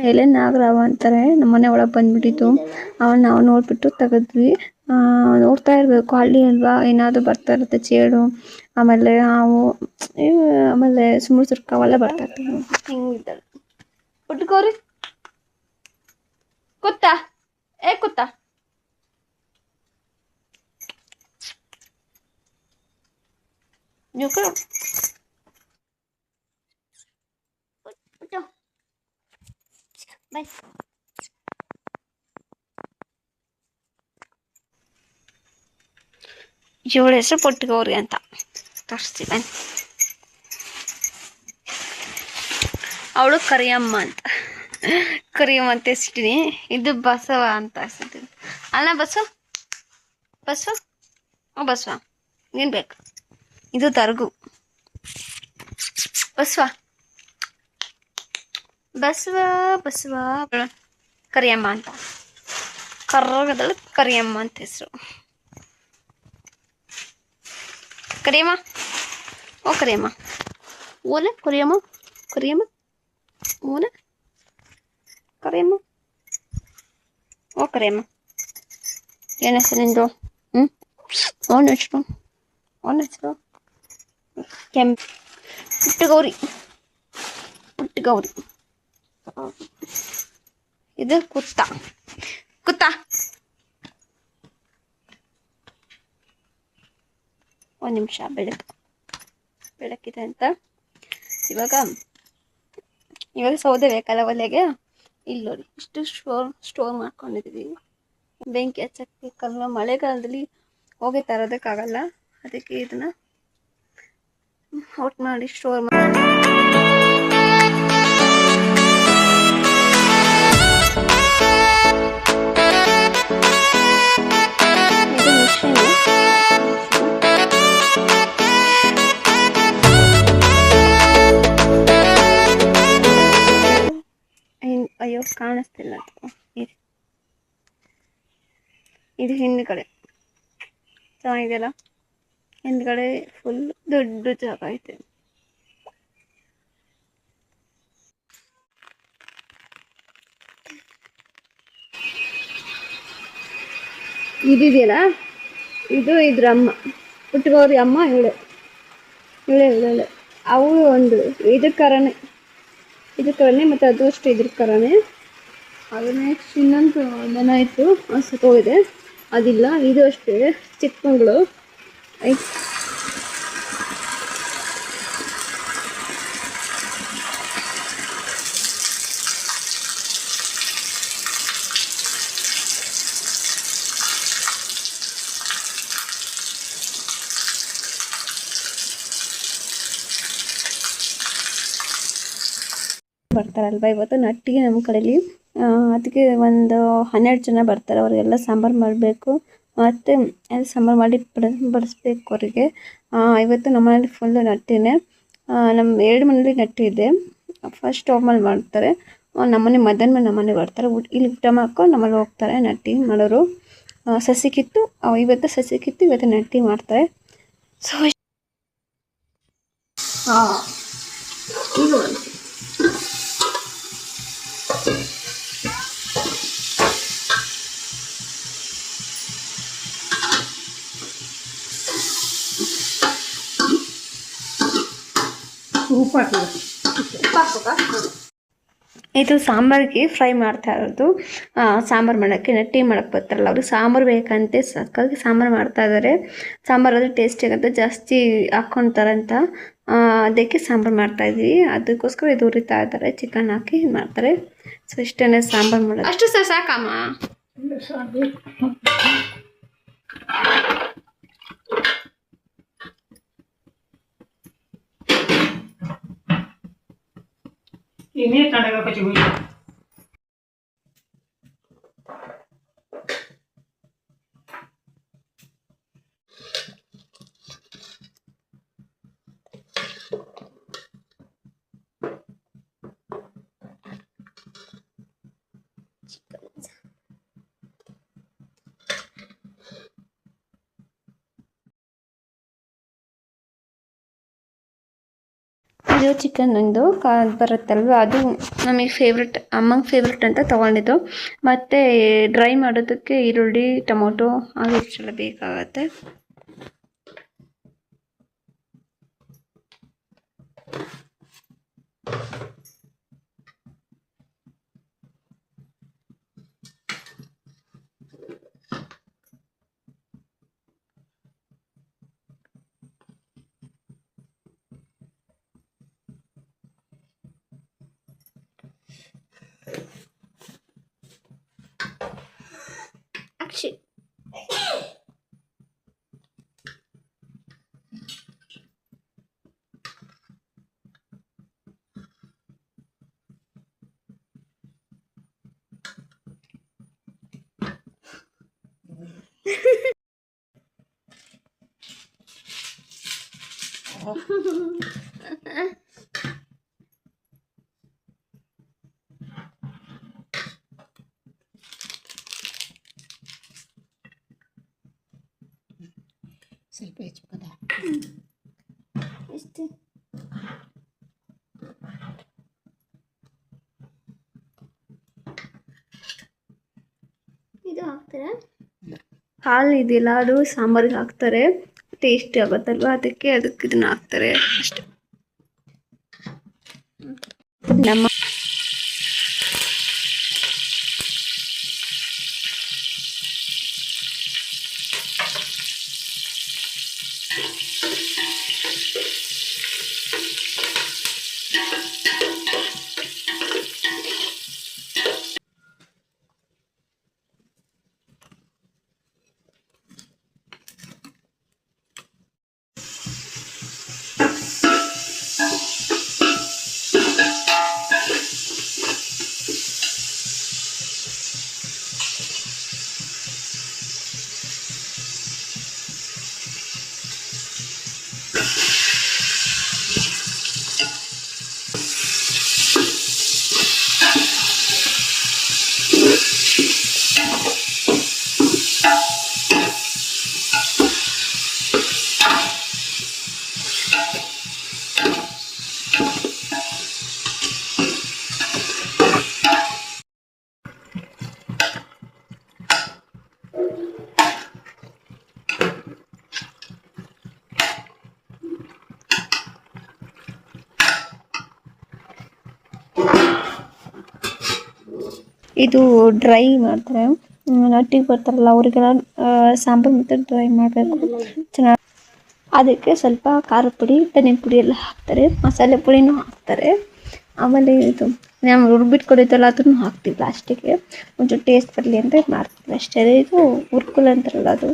ಎಲೆ ನಾಗರಾವ ಅಂತಾರೆ. ನಮ್ಮನೆ ಒಳಗೆ ಬಂದ್ಬಿಟ್ಟಿತ್ತು. ಅವನ್ನ ನಾವು ನೋಡ್ಬಿಟ್ಟು ತೆಗೆದ್ವಿ. ನೋಡ್ತಾ ಇರಬೇಕು, ಹಳ್ಳಿ ಅಲ್ವಾ, ಏನಾದರೂ ಬರ್ತಾ ಇರುತ್ತೆ ಚೇಳು, ಆಮೇಲೆ ಹಾವು, ಆಮೇಲೆ ಸುಮ್ನೆ ಅವೆಲ್ಲ ಬರ್ತಾ ಇರ್ತವೆ. ಹಿಂಗಿದ್ದಾಳೆ ಪುಟ್ಕೋರಿ, ಕುತ್ತಾ ಕುತ್ತಾ ನೀವು ಬೈ. ಇವಳ ಹೆಸರು ಪುಟ್ಟಗೌರಿ ಅಂತ ತೋರಿಸ್ತೀವಿ ಬನ್ನಿ. ಅವಳು ಕರಿಯಮ್ಮ ಅಂತ, ಕರಿಯಮ್ಮ ಅಂತ ಹೆಸರಿಟ್ಟಿನಿ. ಇದು ಬಸವ ಅಂತ ಹೆಸರಿಟ್ಟಿನಿ. ಅಲ್ಲ ಬಸವ ಬಸವ ಬಸವ ಏನ್ ಬೇಕು? ಇದು ತರ್ಗು ಬಸವ ಬಸವ ಬಸವ ಕರಿಯಮ್ಮ ಅಂತ, ಕರ್ರಗದಳು ಕರಿಯಮ್ಮ ಅಂತ ಹೆಸರು. ಕರಿಯಮ್ಮ, ಓ ಕರಿಯಮ್ಮ, ಓಲೆ ಕರಿಯಮ್ಮ, ಕರಿಯಮ್ಮ ಓಲೆ ಕರಿಯಮ್ಮ, ಓ ಕರಿಯಮ್ಮ. ಏನು ಹೆಸರು ನಿಂದು? ಅವನ ಹೆಸರು ಪುಟ್ಟಗೌರಿ, ಪುಟ್ಟಗೌರಿ. ಇದು ಕುತ್ತ ಕುತ್ತ. ಒಂದು ನಿಮಿಷ, ಬೆಳಕಿದೆ ಅಂತ. ಇವಾಗ ಸೌದೆ ಬೇಕಲ್ಲ ಒಲೆಗೆ. ಇಲ್ಲಿ ನೋಡಿ, ಇಷ್ಟು ಸ್ಟೋರ್ ಮಾಡ್ಕೊಂಡಿದ್ದೀವಿ. ಬೆಂಕಿ ಹಚ್ಚಕ್ಬೇಕಲ್ವ, ಮಳೆಗಾಲದಲ್ಲಿ ಹೋಗಿ ತರೋದಕ್ಕಾಗಲ್ಲ, ಅದಕ್ಕೆ ಇದನ್ನ ಔಟ್ ಮಾಡಿ ಸ್ಟೋರ್ ಮಾಡಿ. ಇದು ಮಿಷಿನ್. ಅಯ್ಯೋ ಕಾಣಿಸ್ತಿಲ್ಲ. ಇದು ಹಿಂದ್ಗಡೆ ಚೆನ್ನಾಗಿದೆಯಲ್ಲ, ಹಿಂದ್ಗಡೆ ಫುಲ್ ದೊಡ್ಡ ಜಾಗ ಐತೆ. ಇದಿದೆಯಲ್ಲ, ಇದು ಇದ್ರ ಅಮ್ಮ, ಪುಟ್ಟಗೌರಿ ಅಮ್ಮ. ಇವಳೆ ಅವಳು ಒಂದು ಇದ್ರ ಕರನೆ ಮತ್ತು ಅದು ಅಷ್ಟು ಇದ್ರ ಕರನೆ. ಅದು ನೆಕ್ಸ್ಟ್ ಇನ್ನೊಂದು ದನ ಇತ್ತು, ಸತ್ತೋಗಿದೆ, ಅದಿಲ್ಲ. ಇದು ಅಷ್ಟೇ ಚಿಕ್ಕಮಗಳು ಐತೆ. ಬರ್ತಾರಲ್ವ ಇವತ್ತು ನಟ್ಟಿಗೆ ನಮ್ಮ ಕಡೆಯಲ್ಲಿ, ಅದಕ್ಕೆ ಒಂದು 12 ಜನ ಬರ್ತಾರೆ. ಅವರಿಗೆಲ್ಲ ಸಾಂಬಾರು ಮಾಡಬೇಕು, ಮತ್ತು ಸಾಂಬಾರು ಮಾಡಿ ಬಡಿಸ್ಬೇಕು ಅವರಿಗೆ. ಇವತ್ತು ನಮ್ಮ ಮನೇಲಿ ಫುಲ್ಲು ನಟ್ಟಿನೇ. ನಮ್ಮ 2 ಮನೇಲಿ ನಟ್ಟಿ ಇದೆ. ಫಸ್ಟ್ ಸ್ಟೋವ್ ಮಾಡ್ತಾರೆ, ನಮ್ಮನೆ ಮಧ್ಯಾಹ್ನ ನಮ್ಮನೆ ಬರ್ತಾರೆ. ಇಲ್ಲಿ ಊಟ ಮಾಡ್ಕೊಂಡು ನಮ್ಮಲ್ಲಿ ಹೋಗ್ತಾರೆ ನಟ್ಟಿ ಮಾಡೋರು. ಸಸಿ ಕಿತ್ತು ಇವತ್ತು ನಟ್ಟಿ ಮಾಡ್ತಾರೆ. ಸೊ ಈಗ ಇದು ಸಾಂಬಾರಿಗೆ ಫ್ರೈ ಮಾಡ್ತಾ ಇರೋದು. ಸಾಂಬಾರು ಮಾಡೋಕ್ಕೆ, ನಟ್ಟಿ ಮಾಡೋಕ್ಕೆ ಬರ್ತಾರಲ್ಲ ಅವರು ಸಾಂಬಾರು ಬೇಕಂತೆ ಸಕ್ಕಾಗಿ ಸಾಂಬಾರು ಮಾಡ್ತಾ ಇದ್ದಾರೆ. ಸಾಂಬಾರು ಅದು ಟೇಸ್ಟಿ ಆಗುತ್ತೆ, ಜಾಸ್ತಿ ಹಾಕ್ಕೊತಾರಂತ, ಅದಕ್ಕೆ ಸಾಂಬಾರು ಮಾಡ್ತಾಯಿದ್ವಿ. ಅದಕ್ಕೋಸ್ಕರ ಇದು ಉರಿತಾ ಇದ್ದಾರೆ, ಚಿಕನ್ ಹಾಕಿ ಮಾಡ್ತಾರೆ. ಸೊ ಇಷ್ಟೇ ಸಾಂಬಾರು ಮಾಡೋದು. ಅಷ್ಟು ಸರ್ ಸಾಕಮ್ಮ. ini tanda kecil. Jio chicken ಒಂದು ಬರುತ್ತಲ್ವ, ಅದು ನಮಗೆ ಫೇವ್ರೆಟ್, ಅಮ್ಮಂಗೆ ಫೇವ್ರೆಟ್ ಅಂತ ತೊಗೊಂಡಿದ್ದು. ಮತ್ತು ಡ್ರೈ ಮಾಡೋದಕ್ಕೆ ಈರುಳ್ಳಿ, ಟೊಮೊಟೊ ಹಾಗೆ ಇಷ್ಟೆಲ್ಲ ಬೇಕಾಗತ್ತೆ. ಅಕ್ಷಿ ಸ್ವಲ್ಪ ಹೆಚ್ಚಬೇಕದ ಎಷ್ಟು ಇದು ಹಾಕ್ತಾರೆ. ಹಾಲು ಇದೆಯಲ್ಲ, ಅದು ಸಾಂಬಾರಿಗೆ ಹಾಕ್ತಾರೆ, ಟೇಸ್ಟಿ ಆಗುತ್ತಲ್ವ, ಅದಕ್ಕೆ ಇದನ್ನ ಹಾಕ್ತಾರೆ ಅಷ್ಟೆ. ನಮ್ಮ ಇದು ಡ್ರೈ ಮಾಡ್ತಾರೆ, ನಟ್ಟಿಗೆ ಬರ್ತಾರಲ್ಲ ಅವರಿಗೆಲ್ಲ ಸಾಂಬಾರು ಮತ್ತು ಡ್ರೈ ಮಾಡಬೇಕು ಚೆನ್ನಾಗಿ. ಅದಕ್ಕೆ ಸ್ವಲ್ಪ ಖಾರದ ಪುಡಿ, ಧನಿಯ ಪುಡಿ ಎಲ್ಲ ಹಾಕ್ತಾರೆ, ಮಸಾಲೆ ಪುಡಿನೂ ಹಾಕ್ತಾರೆ. ಆಮೇಲೆ ಇದು ನಾವು ರುಬ್ಬಿಟ್ಕೊಂಡಿದ್ದಲ್ಲ ಅದನ್ನು ಹಾಕ್ತೀವಿ ಲಾಸ್ಟಿಗೆ, ಒಂಚೂರು ಟೇಸ್ಟ್ ಬರಲಿ ಅಂತ ಮಾಡ್ತೀವಿ ಅಷ್ಟೇ. ಇದು ಉರ್ಕುಲ್ ಅಂತಾರಲ್ಲ, ಅದು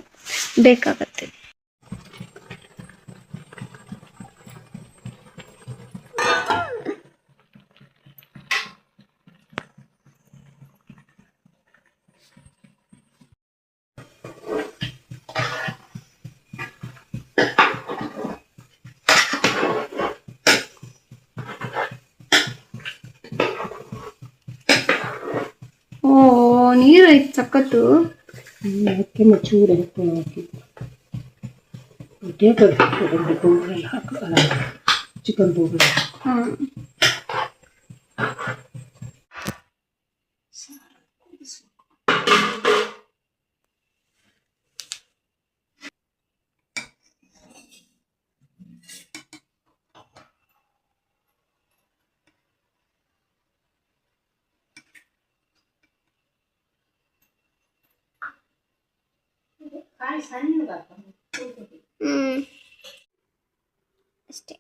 ಬೇಕಾಗತ್ತೆ. ಓ, ನೀರು ಐತೆ ಸಖತ್ತು. ಅಕ್ಕಿ ಮಚ್ಚೂರು ಹಾಕಿ ಪೌಡ್ರೆಲ್ಲ ಹಾಕಲ್ಲ, ಚಿಕನ್ ಪೌಡ್ರ್. ಹಾಂ, ಅಷ್ಟೇ.